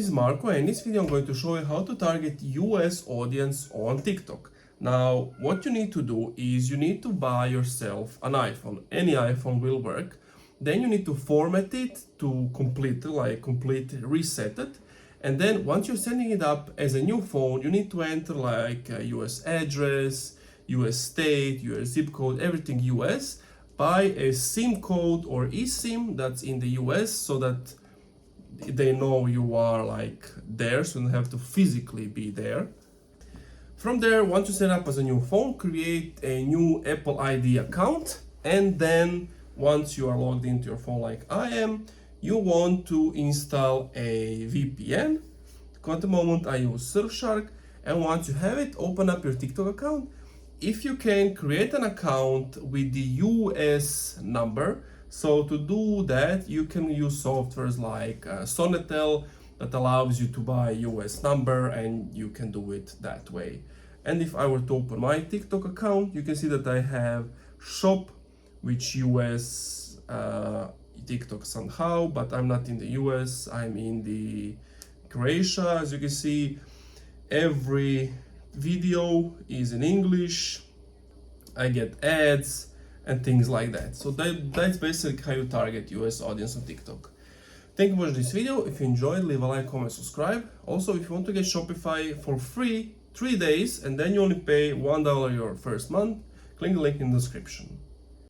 this is Marco, and in this video I'm going to show you how to target US audience on TikTok. Now, what you need to do is you need to buy yourself an iPhone. Any iPhone will work. Then you need to format it to complete reset it. And then once you're setting it up as a new phone, you need to enter like a US address, US state, US zip code, everything US. Buy a SIM code or eSIM that's in the US so that they know you are like there, so you don't have to physically be there. From there, once you set up as a new phone, create a new Apple ID account, and then once you are logged into your phone like I am, you want to install a VPN. At the moment I use Surfshark, and once you have it, open up your TikTok account. If you can, create an account with the US number. So to do that, you can use softwares like Sonetel that allows you to buy US number, and you can do it that way. And if I were to open my TikTok account, you can see that I have shop, which US TikTok somehow, but I'm not in the US, I'm in the Croatia. As you can see, every video is in English, I get ads and things like that. So that's basically how you target US audience on TikTok. Thank you for watching this video. If you enjoyed, leave a like, comment, subscribe. Also, if you want to get Shopify for free 3 days and then you only pay $1 your first month, click the link in the description.